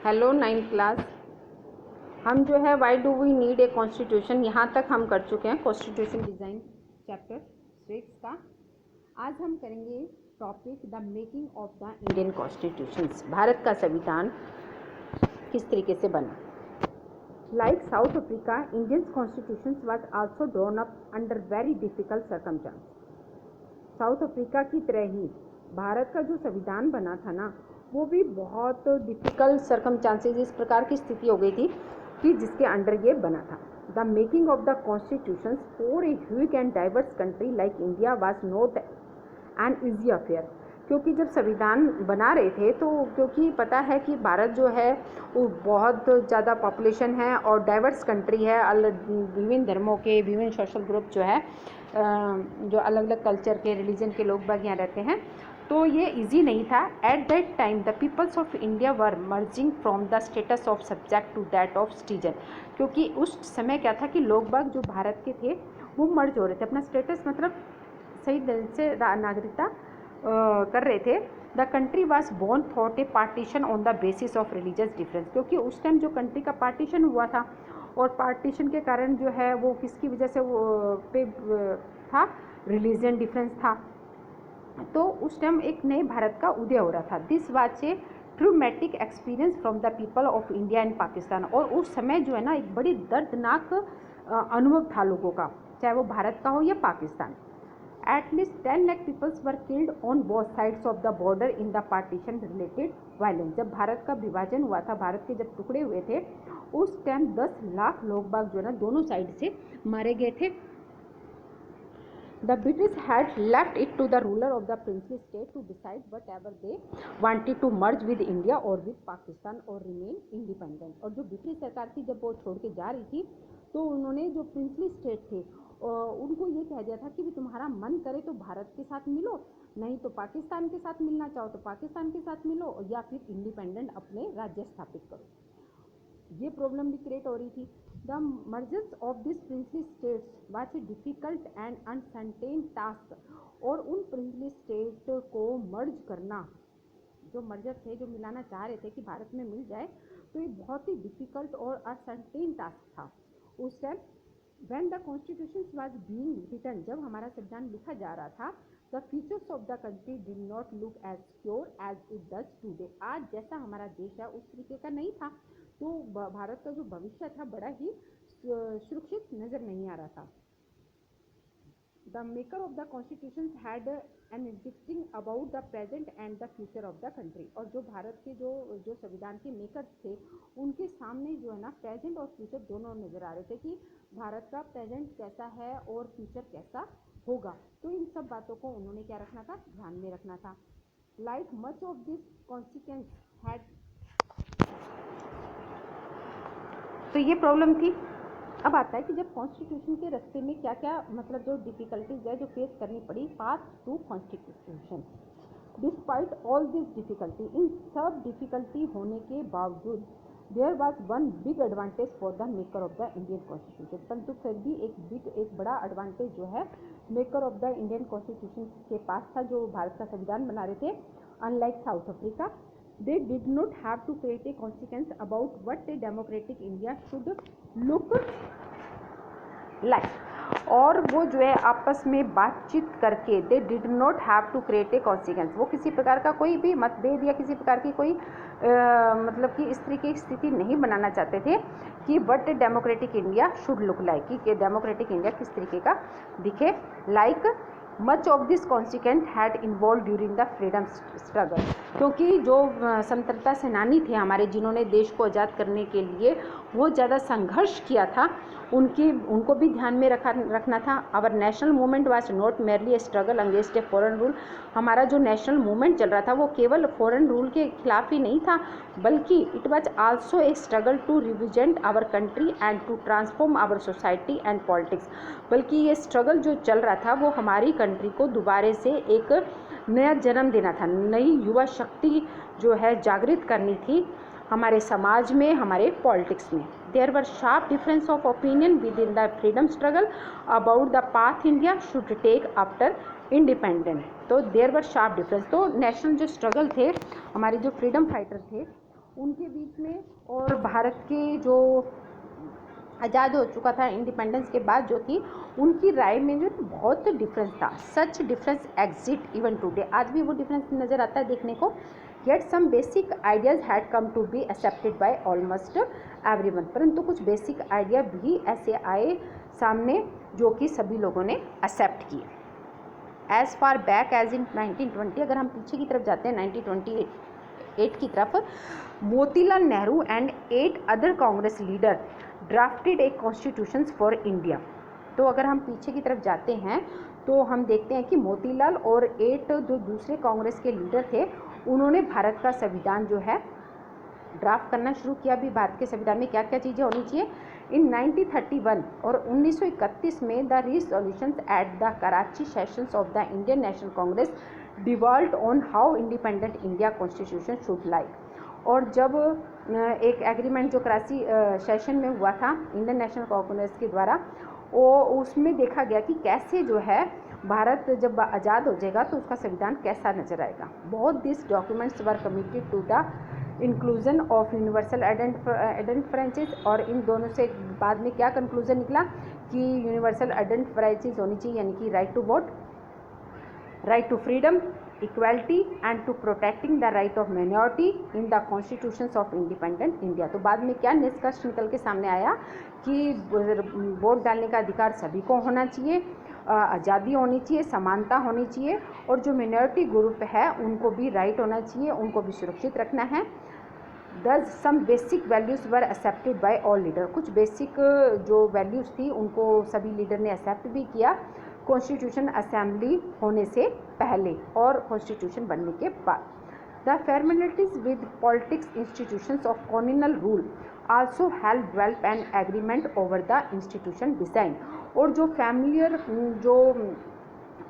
Hello 9th class. हम जो है why do we need a constitution, यहाँ तक हम कर चुके हैं कॉन्स्टिट्यूशन डिज़ाइन चैप्टर 6 का। आज हम करेंगे topic the making of the Indian constitutions, Bharat का संविधान किस तरीके से बना। Like south Africa, Indian constitutions was also drawn up under very difficult circumstance. South Africa की तरह ही भारत का जो संविधान बना था ना, वो भी बहुत डिफ़िकल्ट सर्कमस्टांसेस, इस प्रकार की स्थिति हो गई थी कि जिसके अंडर ये बना था। The making of the constitutions for a huge and diverse country like India was not an easy affair. क्योंकि जब संविधान बना रहे थे तो क्योंकि पता है कि भारत जो है वो बहुत ज़्यादा पॉपुलेशन है और डाइवर्स कंट्री है, विभिन्न धर्मों के, विभिन्न सोशल ग्रुप जो है, जो अलग अलग कल्चर के, रिलीजन के लोग बाग यहाँ रहते हैं, तो ये इजी नहीं था। At that time the peoples of India were merging from the status of subject to that of citizen. क्योंकि उस समय क्या था कि लोग बाग जो भारत के थे वो मर्ज हो रहे थे, अपना स्टेटस मतलब सही दिल से नागरिकता कर रहे थे। The country was born thought a partition on the basis of religious difference. क्योंकि उस टाइम जो कंट्री का पार्टीशन हुआ था और पार्टीशन के कारण जो है वो किसकी वजह से वो पे था, रिलीजियन डिफरेंस था। तो उस टाइम एक नए भारत का उदय हो रहा था। This was a traumatic experience from the people of India and Pakistan. और उस समय जो है ना एक बड़ी दर्दनाक अनुभव था लोगों का, चाहे वो भारत का हो या Pakistan. At least 10 lakh people were killed on both sides of the border in the partition related violence। जब भारत का विभाजन हुआ था, भारत के जब टुकड़े हुए थे, उस टाइम 10 लाख लोग बाग जो है ना दोनों साइड से मारे गए थे। The British had left it to the ruler of the princely state to decide whatever they wanted to merge with India or with Pakistan or remain independent। और जो ब्रिटिश सरकार थी जब वो छोड़ के जा रही थी तो उन्होंने जो प्रिंसली स्टेट थे उनको ये कह दिया था कि भी तुम्हारा मन करे तो भारत के साथ मिलो, नहीं तो पाकिस्तान के साथ मिलना चाहो तो पाकिस्तान के साथ मिलो, या फिर इंडिपेंडेंट अपने राज्य स्थापित करो। ये प्रॉब्लम भी क्रिएट हो रही थी। The mergers of this princely states was a difficult and uncertain task. और उन प्रिंसली स्टेट को मर्ज करना, जो मर्जर थे जो मिलाना चाह रहे थे कि भारत में मिल जाए, तो ये बहुत ही डिफिकल्ट और अनसर्टेन टास्क था उस time. When the Constitution was being written, जब हमारा संविधान लिखा जा रहा था, the futures of the country did not look as secure as it does today। आज जैसा हमारा देश है उस तरीके का नहीं था, तो भारत का जो भविष्य था बड़ा ही सुरक्षित नजर नहीं आ रहा था। The maker of the constitutions had an insisting about the present and the future of the country। और जो भारत के जो संविधान के मेकर्स थे उनके सामने जो है ना प्रेजेंट और फ्यूचर दोनों नजर आ रहे थे कि भारत का प्रेजेंट कैसा है और फ्यूचर कैसा होगा। तो इन सब बातों को उन्होंने क्या रखना था, ध्यान में रखना था। Like much of this consequence had, तो ये प्रॉब्लम थी। अब आता है कि जब कॉन्स्टिट्यूशन के रास्ते में क्या क्या मतलब जो डिफ़िकल्टीज है जो फेस करनी पड़ी path to constitution. Despite all this difficulty, इन सब डिफ़िकल्टी होने के बावजूद there was one big advantage for the maker of the Indian constitution. परंतु फिर भी एक बड़ा एडवांटेज जो है maker of the Indian constitution के पास था, जो भारत का संविधान बना रहे थे। Unlike south Africa, they did not have to create a consequence about what a democratic India should look like। और वो जो है आपस में बातचीत करके they did not have to create a consequence, वो किसी प्रकार का कोई भी मतभेद या किसी प्रकार की कोई मतलब कि इस तरीके की स्थिति नहीं बनाना चाहते थे कि what a democratic India should look like, कि डेमोक्रेटिक इंडिया किस तरीके का दिखे। Like much of this consequence had involve during the freedom struggle. क्योंकि जो स्वतंत्रता सेनानी थे हमारे, जिन्होंने देश को आज़ाद करने के लिए बहुत ज़्यादा संघर्ष किया था, उनको भी ध्यान में रखना था। Our national movement was not merely a struggle against a foreign rule. हमारा जो नेशनल मूवमेंट चल रहा था वो केवल फॉरेन रूल के खिलाफ ही नहीं था, बल्कि it was also a struggle to represent our country and to transform our society and politics. बल्कि ये स्ट्रगल जो चल रहा था वो हमारी कंट्री को दोबारे से एक नया जन्म देना था, नई युवा शक्ति जो है जागृत करनी थी हमारे समाज में, हमारे पॉलिटिक्स में। There were sharp difference of opinion within the freedom struggle about the path India should take after independent. तो देयर वर शार्प डिफरेंस। तो नेशनल जो स्ट्रगल थे, हमारे जो फ्रीडम फाइटर थे, उनके बीच में और भारत के जो आज़ाद हो चुका था इंडिपेंडेंस के बाद जो थी, उनकी राय में जो बहुत डिफरेंस था। Such difference exist even today, आज भी वो डिफरेंस नज़र आता है देखने को। Yet some basic ideas had come to be accepted by almost everyone, परंतु कुछ बेसिक आइडिया भी ऐसे आए सामने जो कि सभी लोगों ने एक्सेप्ट किए। As far back as in 1920, अगर हम पीछे की तरफ जाते हैं 1928 की तरफ, Motilal Nehru and 8 other Congress leader drafted a constitution for India. तो अगर हम पीछे की तरफ जाते हैं तो हम देखते हैं कि मोतीलाल और 8 जो दूसरे कांग्रेस के लीडर थे, उन्होंने भारत का संविधान जो है ड्राफ्ट करना शुरू किया। भी भारत के संविधान में क्या क्या चीज़ें होनी चाहिए। इन 1931 और 1931 में the resolutions at the Karachi sessions of the Indian National Congress devolved on how independent India constitution should like. और जब एक एग्रीमेंट जो कराची सेशन में हुआ था इंडियन नेशनल कांग्रेस के द्वारा, वो उसमें देखा गया कि कैसे जो है भारत जब आज़ाद हो जाएगा तो उसका संविधान कैसा नजर आएगा। बहुत this documents were committed to the inclusion of universal adult franchises, और इन दोनों से बाद में क्या कंक्लूजन निकला कि यूनिवर्सल आइडेंटिफरेंसेस होनी चाहिए, यानी कि right to vote, right to freedom, equality and to protecting the right of minority in the constitutions of independent India. तो बाद में क्या निष्कर्ष निकल के सामने आया कि वोट डालने का अधिकार सभी को होना चाहिए, आज़ादी होनी चाहिए, समानता होनी चाहिए, और जो मिनॉरिटी ग्रुप है उनको भी राइट होना चाहिए, उनको भी सुरक्षित रखना है। Thus some basic values were accepted by all leader, कुछ बेसिक जो वैल्यूज़ थी उनको सभी लीडर ने एक्सेप्ट भी किया कॉन्स्टिट्यूशन असेंबली होने से पहले और कॉन्स्टिट्यूशन बनने के बाद। The formalities with politics institutions of colonial rule also help develop an agreement over the institution design. और जो फैमिलियर जो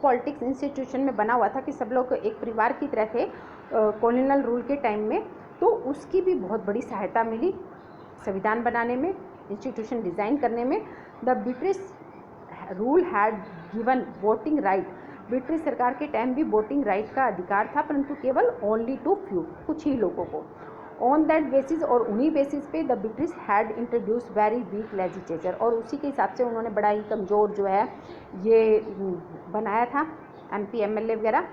पॉलिटिक्स इंस्टीट्यूशन में बना हुआ था कि सब लोग एक परिवार की तरह थे कॉलोनियल रूल के टाइम में, तो उसकी भी बहुत बड़ी सहायता मिली संविधान बनाने में, इंस्टीट्यूशन डिज़ाइन करने में। The British rule had given voting right, British सरकार के टाइम भी वोटिंग राइट का अधिकार था, परंतु केवल ओनली टू फ्यू, कुछ ही लोगों को। ऑन दैट बेसिस, और उन्हीं बेसिस पे the British had introduce very weak legislature, और उसी के हिसाब से उन्होंने बड़ा ही कमज़ोर जो है ये बनाया था MP MLA वगैरह।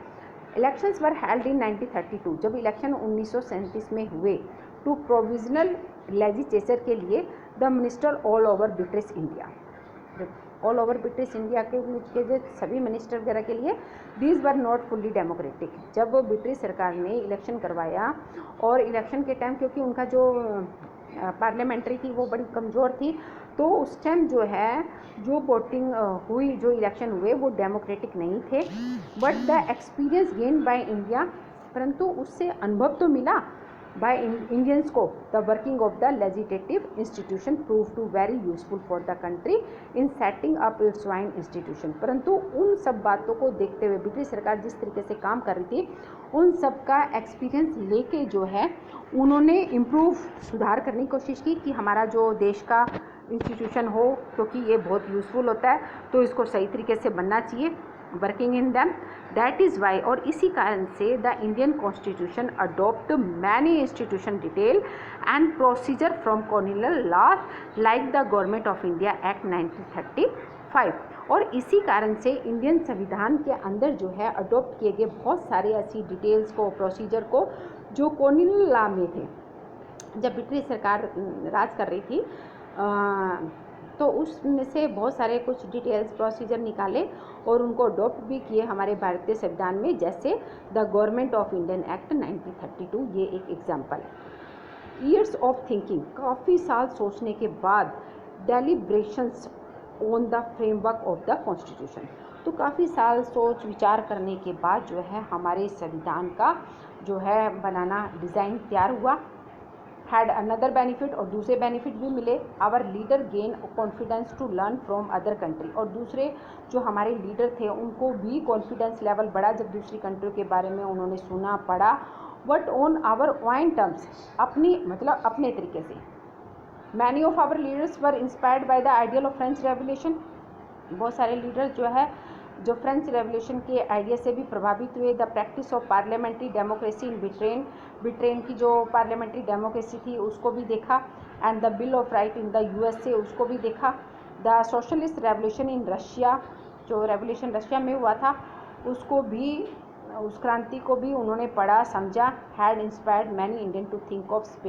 इलेक्शंस वर हेल्ड इन 1932, जब इलेक्शन 1937 में हुए टू प्रोविजनल लेजिस्लेचर के लिए the minister all over British India, all over British India के जो सभी मिनिस्टर वगैरह के लिए, these were not fully democratic. जब ब्रिटिश सरकार ने इलेक्शन करवाया, और इलेक्शन के टाइम क्योंकि उनका जो पार्लियामेंट्री थी वो बड़ी कमज़ोर थी, तो उस टाइम जो है जो वोटिंग हुई, जो इलेक्शन हुए वो डेमोक्रेटिक नहीं थे। But the experience gain by India, परंतु उससे अनुभव तो मिला by Indians को the working of the legislative institution proved to very useful for the country in setting up its own institution। परंतु उन सब बातों को देखते हुए ब्रिटिश सरकार जिस तरीके से काम कर रही थी, उन सब का एक्सपीरियंस लेके जो है उन्होंने इम्प्रूव, सुधार करने की कोशिश की कि हमारा जो देश का इंस्टीट्यूशन हो, क्योंकि ये बहुत यूज़फुल होता है तो इसको सही तरीके से बनना चाहिए, working in them. That is why, और इसी कारण से the Indian constitution adopt many institution detail and procedure from colonial law like the government of India act 1935। और इसी कारण से इंडियन संविधान के अंदर जो है अडोप्ट किए गए बहुत सारे ऐसी डिटेल्स को, प्रोसीजर को जो कॉलोनियल लॉ में थे। जब ब्रिटिश सरकार राज कर रही थी तो उसमें से बहुत सारे कुछ डिटेल्स, प्रोसीजर निकाले और उनको अडॉप्ट भी किए हमारे भारतीय संविधान में, जैसे the government of Indian act 1932, ये एक एग्जाम्पल है। ईयर्स ऑफ थिंकिंग, काफ़ी साल सोचने के बाद, deliberations on the framework of the constitution, तो काफ़ी साल सोच विचार करने के बाद जो है हमारे संविधान का जो है बनाना, डिज़ाइन तैयार हुआ। हैड अनदर बेनिफिट, और दूसरे बेनिफिट भी मिले। Our leader gain confidence to learn from other country, और दूसरे जो हमारे लीडर थे उनको भी कॉन्फिडेंस लेवल बढ़ा जब दूसरी कंट्रियों के बारे में उन्होंने सुना, पढ़ा। But on our own terms, अपनी मतलब अपने तरीके से। Many of our leaders were inspired by the ideal of French revolution, बहुत सारे लीडर जो है जो फ्रेंच रेवोल्यूशन के आइडिया से भी प्रभावित हुए। The practice of parliamentary democracy in Britain की जो पार्लियामेंट्री डेमोक्रेसी थी उसको भी देखा। And the bill of right in the USA उसको भी देखा। The socialist revolution in Russia, जो रेवोल्यूशन रशिया में हुआ था उसको भी, उस क्रांति को भी उन्होंने पढ़ा समझा। Had inspired many Indian to think of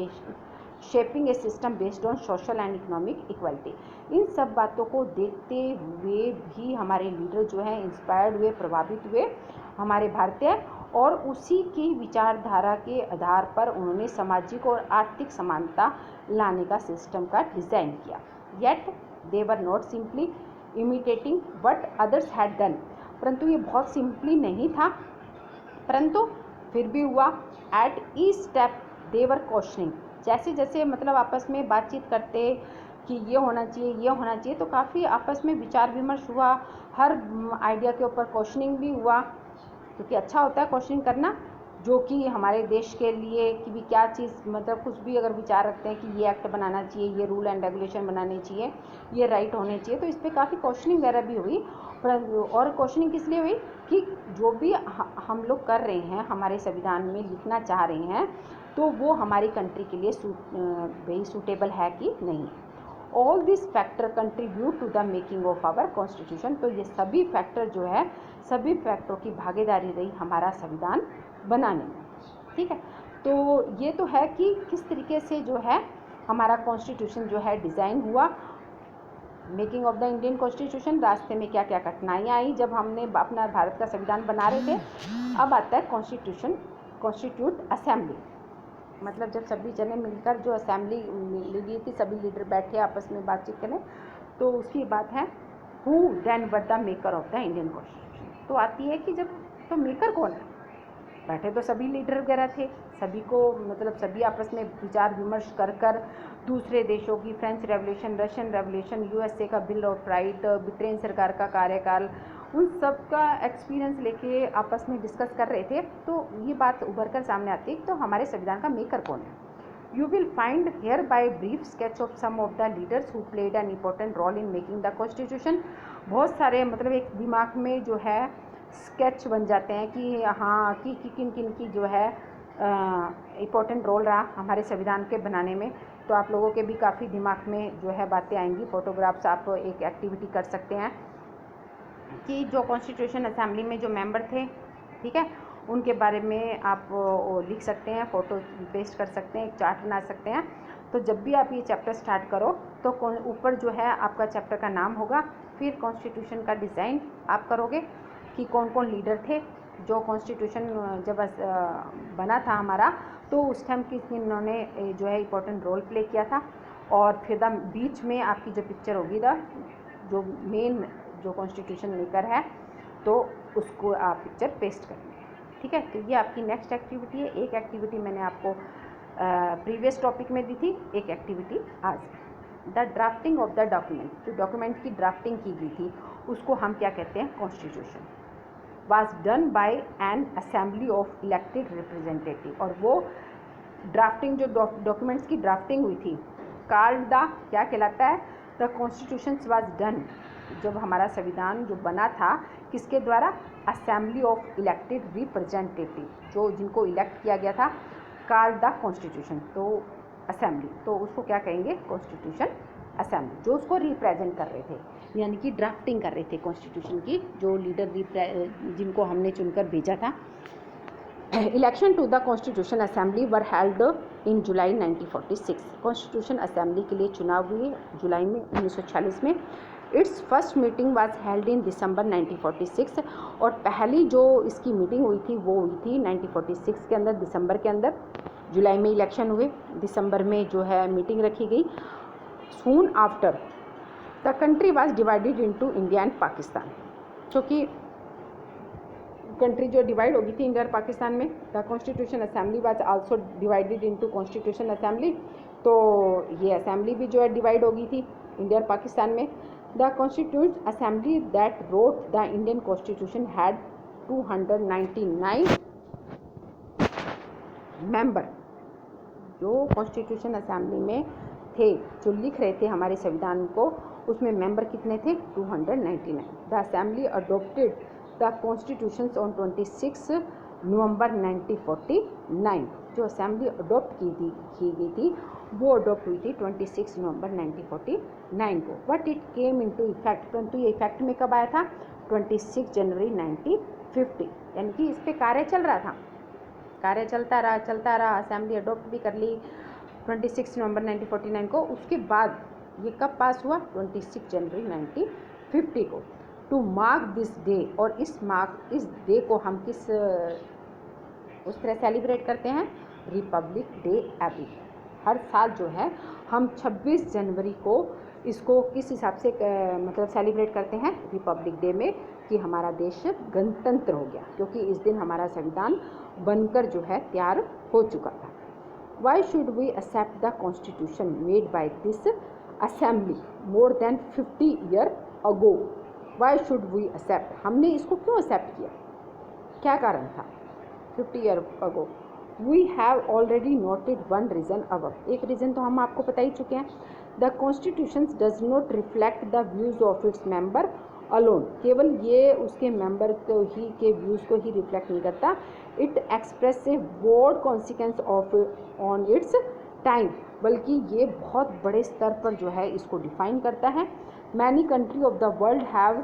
shaping a system based on social and economic equality. इन सब बातों को देखते हुए भी हमारे लीडर जो हैं इंस्पायर्ड हुए, प्रभावित हुए हमारे भारतीय, और उसी की विचारधारा के आधार पर उन्होंने सामाजिक और आर्थिक समानता लाने का सिस्टम का डिज़ाइन किया। Yet they were not simply imitating what others had done, परंतु ये बहुत सिंपली नहीं था, परंतु फिर भी हुआ। At each step they were questioning, जैसे जैसे मतलब आपस में बातचीत करते कि ये होना चाहिए, ये होना चाहिए, तो काफ़ी आपस में विचार विमर्श हुआ। हर आइडिया के ऊपर क्वेश्चनिंग भी हुआ, क्योंकि अच्छा होता है क्वेश्चनिंग करना, जो कि हमारे देश के लिए कि भी क्या चीज़, मतलब कुछ भी अगर विचार रखते हैं कि ये एक्ट बनाना चाहिए, ये रूल एंड रेगुलेशन बनाने चाहिए, ये राइट होने चाहिए, तो इस पर काफ़ी क्वेश्चनिंग वगैरह भी हुई। और क्वेश्चनिंग किस लिए हुई कि जो भी हम लोग कर रहे हैं, हमारे संविधान में लिखना चाह रहे हैं, तो वो हमारी कंट्री के लिए वेरी सूटेबल है कि नहीं। All this factor contribute to the making of our constitution, तो ये सभी फैक्टर जो है, सभी फैक्टरों की भागीदारी रही हमारा संविधान बनाने में। ठीक है, तो ये तो है कि किस तरीके से जो है हमारा कॉन्स्टिट्यूशन जो है डिज़ाइन हुआ। Making of the Indian constitution, रास्ते में क्या क्या कठिनाइयाँ आई जब हमने अपना भारत का संविधान बना रहे थे। अब आता है कॉन्स्टिट्यूट असेंबली, मतलब जब सभी जने मिलकर जो असेंबली ली थी, सभी लीडर बैठे आपस में बातचीत करें, तो उसकी बात है who then were the maker of the Indian constitution. तो आती है कि जब, तो मेकर कौन है, बैठे तो सभी लीडर वगैरह थे, सभी को मतलब सभी आपस में विचार विमर्श कर कर दूसरे देशों की, French revolution, Russian revolution, USA का बिल ऑफ राइट, ब्रिटेन सरकार का कार्यकाल, उन सब का एक्सपीरियंस लेके आपस में डिस्कस कर रहे थे। तो ये बात उभर कर सामने आती है तो हमारे संविधान का मेकर कौन है। You will find here by brief sketch of some of the leaders who played an important role in making the constitution. बहुत सारे मतलब एक दिमाग में जो है स्केच बन जाते हैं कि हाँ कि किन किन की जो है इम्पोर्टेंट रोल रहा हमारे संविधान के बनाने में। तो आप लोगों के भी काफ़ी दिमाग में जो है बातें आएंगी। फोटोग्राफ्स आप एक एक्टिविटी कर सकते हैं कि जो कॉन्स्टिट्यूशन असेंबली में जो मेंबर थे, ठीक है, उनके बारे में आप लिख सकते हैं, फ़ोटो पेस्ट कर सकते हैं, एक चार्ट बना सकते हैं। तो जब भी आप ये चैप्टर स्टार्ट करो तो ऊपर जो है आपका चैप्टर का नाम होगा, फिर कॉन्स्टिट्यूशन का डिज़ाइन आप करोगे कि कौन कौन लीडर थे जो कॉन्स्टिट्यूशन जब बना था हमारा, तो उस टाइम किस इन्होंने जो है इम्पोर्टेंट रोल प्ले किया था। और फिर बीच में आपकी जो पिक्चर होगी जो मेन जो कॉन्स्टिट्यूशन मेकर है, तो उसको आप पिक्चर पेस्ट करेंगे। ठीक है, तो ये आपकी नेक्स्ट एक्टिविटी है। एक एक्टिविटी मैंने आपको प्रीवियस टॉपिक में दी थी, एक एक्टिविटी आज। The drafting of the document, जो डॉक्यूमेंट की ड्राफ्टिंग की गई थी उसको हम क्या कहते हैं, constitution. was done by an assembly of elected representative, और वो ड्राफ्टिंग जो डॉक्यूमेंट्स की ड्राफ्टिंग हुई थी कॉल्ड द, क्या कहलाता है, द कॉन्स्टिट्यूशन वाज डन। जब हमारा संविधान जो बना था किसके द्वारा, असेंबली ऑफ इलेक्टेड रिप्रेजेंटेटिव, जो जिनको इलेक्ट किया गया था, कॉल्ड द कॉन्स्टिट्यूशन। तो असेंबली, तो उसको क्या कहेंगे, कॉन्स्टिट्यूशन असेंबली, जो उसको रिप्रेजेंट कर रहे थे, यानी कि ड्राफ्टिंग कर रहे थे कॉन्स्टिट्यूशन की, जो लीडर जिनको हमने चुनकर भेजा था। Election to the constitution assembly were held in July 1946। Constitution assembly के लिए चुनाव हुए जुलाई में 1946 में। Its first meeting was held in December 1946, और पहली जो इसकी मीटिंग हुई थी वो हुई थी 1946 के अंदर, दिसंबर के अंदर। जुलाई में इलेक्शन हुए, दिसंबर में जो है मीटिंग रखी गई। Soon after the country was divided into India and Pakistan, क्योंकि कंट्री जो डिवाइड हो गई थी इंडिया और पाकिस्तान में। The constitution assembly was also divided into constitution assembly, तो ये असेंबली भी जो है डिवाइड हो गई थी इंडिया और पाकिस्तान में। The constitution assembly that wrote the Indian constitution had 299 member. जो कॉन्स्टिट्यूशन असेंबली में थे जो लिख रहे थे हमारे संविधान को, उसमें मेंबर कितने थे? 299। The assembly adopted the constitutions on 26 नवंबर 1949। जो असेंबली अडोप्ट की गई थी वो अडोप्ट हुई थी 26 नवंबर 1949 को। But it came into effect, परंतु ये इफेक्ट में कब आया था? 26 जनवरी 1950। यानी कि इस पे कार्य चल रहा था, कार्य चलता रहा। असेंबली अडोप्ट भी कर ली 26 नवंबर 1949 को। उसके बाद ये कब पास हुआ? 26 जनवरी 1950 को। टू मार्क दिस डे, और इस डे को हम किस उस तरह सेलिब्रेट करते हैं? Republic day every. हर साल जो है हम 26 जनवरी को इसको किस हिसाब से मतलब सेलिब्रेट करते हैं? रिपब्लिक डे में, कि हमारा देश गणतंत्र हो गया, क्योंकि इस दिन हमारा संविधान बनकर जो है तैयार हो चुका था। Why should we accept the constitution made by this assembly more than 50 years ago? Why should we accept? हमने इसको क्यों एक्सेप्ट किया? क्या कारण था? 50 years ago. We have already noted one reason above. एक रीज़न तो हम आपको बता ही चुके हैं। The constitution does not reflect the views of its member alone. केवल ये उसके मेंबर को ही के व्यूज़ को ही रिफ्लेक्ट नहीं करता। It expresses a broad consequence of on its time, बल्कि ये बहुत बड़े स्तर पर जो है इसको डिफाइन करता है। Many countries of the world have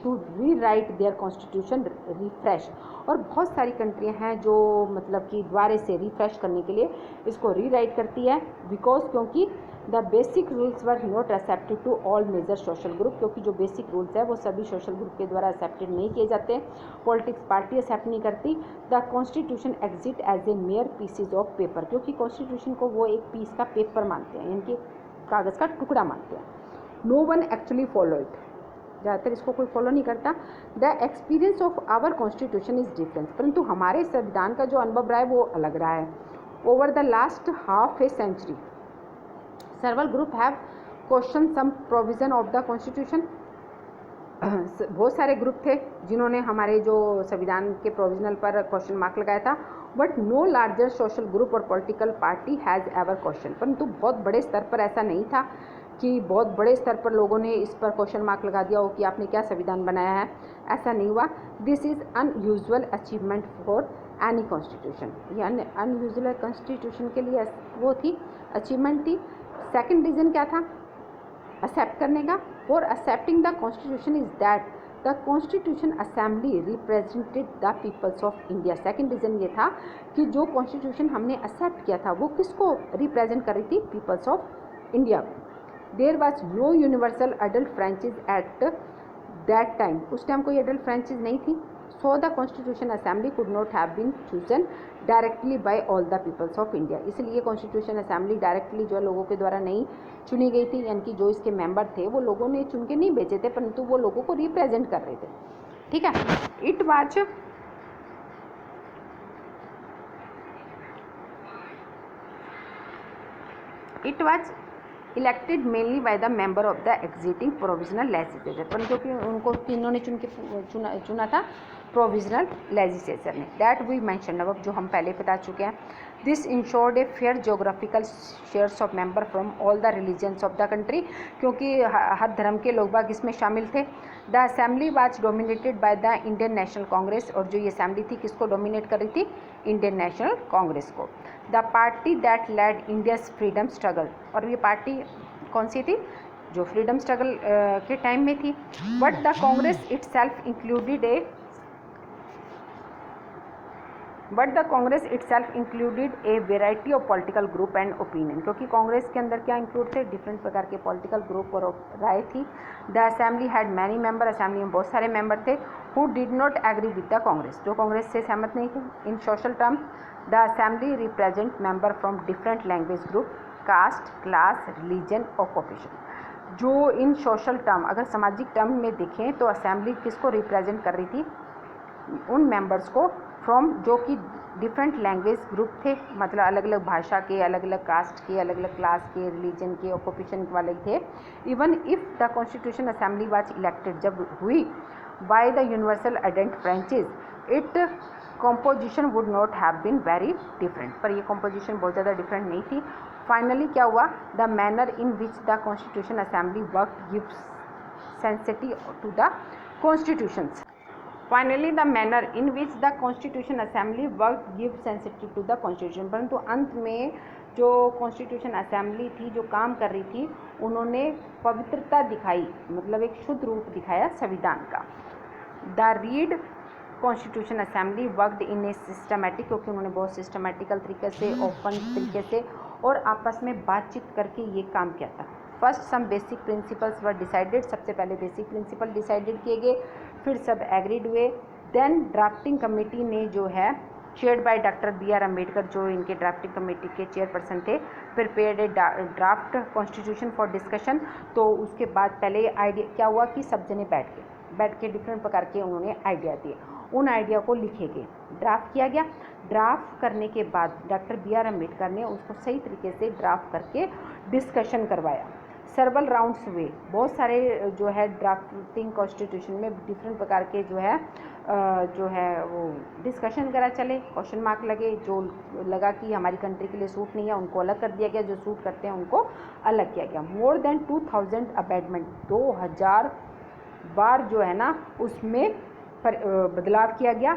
to rewrite their constitution refresh, और बहुत सारी कंट्रियां हैं जो मतलब कि दोबारे से रिफ्रेश करने के लिए इसको रीराइट करती है। बिकॉज क्योंकि the basic rules were not accepted to all major social group, क्योंकि जो बेसिक रूल्स है वो सभी सोशल ग्रुप के द्वारा एक्सेप्टेड नहीं किए जाते। पॉलिटिक्स पार्टी एक्सेप्ट नहीं करती। The constitution exist as a mere pieces of paper, क्योंकि कॉन्स्टिट्यूशन को वो एक पीस का पेपर मानते हैं, यानी कि कागज़ का टुकड़ा मानते हैं। No one actually follow it, ज़्यादातर इसको कोई फॉलो नहीं करता। The experience of our constitution is different, परंतु हमारे संविधान का जो अनुभव रहा है वो अलग रहा है। Over the last half a century several group have question some provision of the constitution. बहुत सारे ग्रुप थे जिन्होंने हमारे जो संविधान के प्रोविजनल पर क्वेश्चन मार्क लगाया था। But no larger social group और political party has ever question, परंतु बहुत बड़े स्तर पर ऐसा नहीं था कि बहुत बड़े स्तर पर लोगों ने इस पर क्वेश्चन मार्क लगा दिया हो कि आपने क्या संविधान बनाया है, ऐसा नहीं हुआ। This is unusual achievement for any constitution, यानी अनयूजुअल कॉन्स्टिट्यूशन के लिए वो थी, अचीवमेंट थी। सेकंड रीज़न क्या था? एक्सेप्ट करने का। For accepting the constitution is that the constitution assembly represented the peoples of India. Second reason ये था कि जो कॉन्स्टिट्यूशन हमने एक्सेप्ट किया था वो किसको रिप्रेजेंट कर रही थी? पीपल्स ऑफ इंडिया को। There was no universal adult franchise at that time, उस टाइम कोई अडल्ट फ्रेंचाइज नहीं थी। So the constitution assembly could not have been chosen directly by all the peoples of India, इसलिए constitution assembly directly जो लोगों के द्वारा नहीं चुनी गई थी, यानी कि जो इसके मेंबर थे वो लोगों ने चुन के नहीं भेजे थे, परंतु वो लोगों को रिप्रेजेंट कर रहे थे। ठीक है। It was elected mainly by the member of the existing provisional legislature, पर क्योंकि उनको तीनों ने चुना था प्रोविजनल लेजिस्लेचर ने। दैट वी मैंशन अब जो हम पहले बता चुके हैं। This insured a fair geographical shares of member from all the religions of the country, क्योंकि हर धर्म के लोग बाग इसमें शामिल थे। The assembly was dominated by the Indian National Congress, और जो ये असेंबली थी किसको डोमिनेट कर रही थी? इंडियन नेशनल कांग्रेस को। The party that led India's freedom struggle, और ये पार्टी कौन सी थी? जो फ्रीडम स्ट्रगल के टाइम में थी। But the Congress itself included a variety of political group and opinion, क्योंकि कांग्रेस के अंदर क्या इंक्लूड थे? डिफरेंट प्रकार के पॉलिटिकल ग्रुप और राय थी। The assembly had many member, assembly में बहुत सारे मेंबर थे। Who did not agree with the Congress, जो कांग्रेस से सहमत नहीं थे। In social term the assembly represent member from different language group, caste, class, religion, occupation. जो इन सोशल टर्म, अगर सामाजिक टर्म में देखें तो असेंबली किसको रिप्रेजेंट कर रही थी? उन मेंबर्स को फ्रॉम जो कि डिफरेंट लैंग्वेज ग्रुप थे, मतलब अलग अलग भाषा के, अलग अलग कास्ट के, अलग अलग क्लास के, रिलीजन के, ऑक्यूपेशन वाले थे। Even if the constitution assembly was elected, जब हुई by the universal adult franchise, it composition would not have been very different, पर ये कॉम्पोजिशन बहुत ज़्यादा डिफरेंट नहीं थी। फाइनली क्या हुआ, the manner in which the constitution assembly work gives sanctity to the constitutions. Finally the manner in which the constitution assembly work give sensitive to the constitution. परंतु अंत में जो कॉन्स्टिट्यूशन असेंबली थी, जो काम कर रही थी, उन्होंने पवित्रता दिखाई, मतलब एक शुद्ध रूप दिखाया संविधान का। The read constitution assembly worked in a systematic, क्योंकि उन्होंने बहुत सिस्टमेटिकल तरीके से, ओपन तरीके से और आपस में बातचीत करके ये काम किया था। फर्स्ट सम बेसिक प्रिंसिपल्स वर डिसाइडेड, सबसे पहले बेसिक प्रिंसिपल डिसाइडेड किए गए, फिर सब एग्रीड हुए। देन ड्राफ्टिंग कमेटी ने जो है chaired by doctor BR Ambedkar, जो इनके ड्राफ्टिंग कमेटी के चेयरपर्सन थे, prepared A draft constitution for discussion. तो उसके बाद पहले आइडिया क्या हुआ कि सब जने बैठ के डिफरेंट प्रकार के उन्होंने आइडिया दिए, उन आइडिया को लिखे गए, ड्राफ्ट किया गया। ड्राफ्ट करने के बाद डॉक्टर BR अम्बेडकर ने उसको सही तरीके से ड्राफ्ट करके डिस्कशन करवाया। सर्वल राउंड्स हुए, बहुत सारे जो है ड्राफ्टिंग कॉन्स्टिट्यूशन में डिफरेंट प्रकार के जो है वो डिस्कशन करा चले, क्वेश्चन मार्क लगे, जो लगा कि हमारी कंट्री के लिए सूट नहीं है उनको अलग कर दिया गया, जो सूट करते हैं उनको अलग किया गया। मोर देन 2000 अमेंडमेंट, 2000 बार जो है ना उसमें बदलाव किया गया।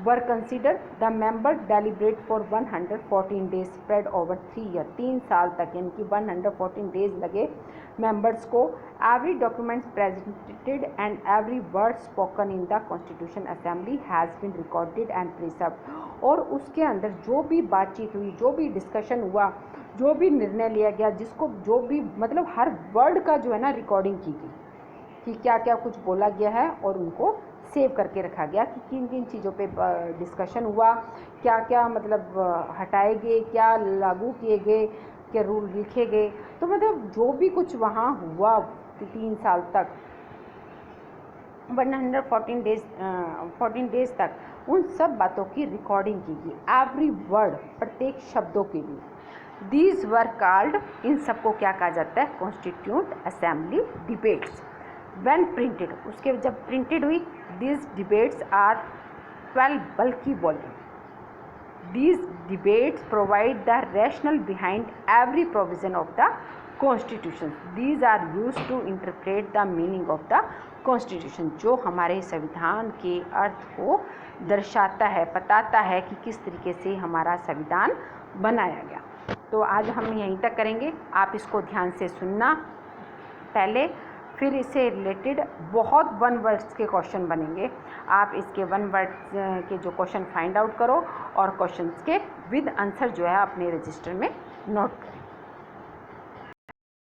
Were consider the member deliberate for 114 days spread over 3 year, 3 साल तक, यानी कि 114 डेज लगे मेंबर्स को। Every documents presented and every word spoken in the constitution assembly has been recorded and preserved. और उसके अंदर जो भी बातचीत हुई, जो भी डिस्कशन हुआ, जो भी निर्णय लिया गया, जिसको जो भी मतलब हर वर्ड का जो है ना रिकॉर्डिंग की गई कि क्या क्या कुछ बोला गया है, और उनको सेव करके रखा गया कि किन किन चीज़ों पे डिस्कशन हुआ, क्या क्या मतलब हटाए गए, क्या लागू किए गए, क्या रूल लिखे गए। तो मतलब जो भी कुछ वहाँ हुआ 3 साल तक, 14 डेज तक, उन सब बातों की रिकॉर्डिंग की गई, एवरी वर्ड, प्रत्येक शब्दों के लिए। दीज वर कॉल्ड, इन सबको क्या कहा जाता है, constitute assembly debates. When printed, उसके जब प्रिंटेड हुई, these debates are 12 bulky volume. These debates provide the rationale behind every provision of the constitution. These are used to interpret the meaning of the constitution. जो हमारे संविधान के अर्थ को दर्शाता है, बताता है कि किस तरीके से हमारा संविधान बनाया गया। तो आज हम यहीं तक करेंगे, आप इसको ध्यान से सुनना पहले, फिर इससे रिलेटेड बहुत 1 वर्ड्स के क्वेश्चन बनेंगे। आप इसके 1 वर्ड्स के जो क्वेश्चन फाइंड आउट करो और क्वेश्चंस के विद आंसर जो है अपने रजिस्टर में नोट करें।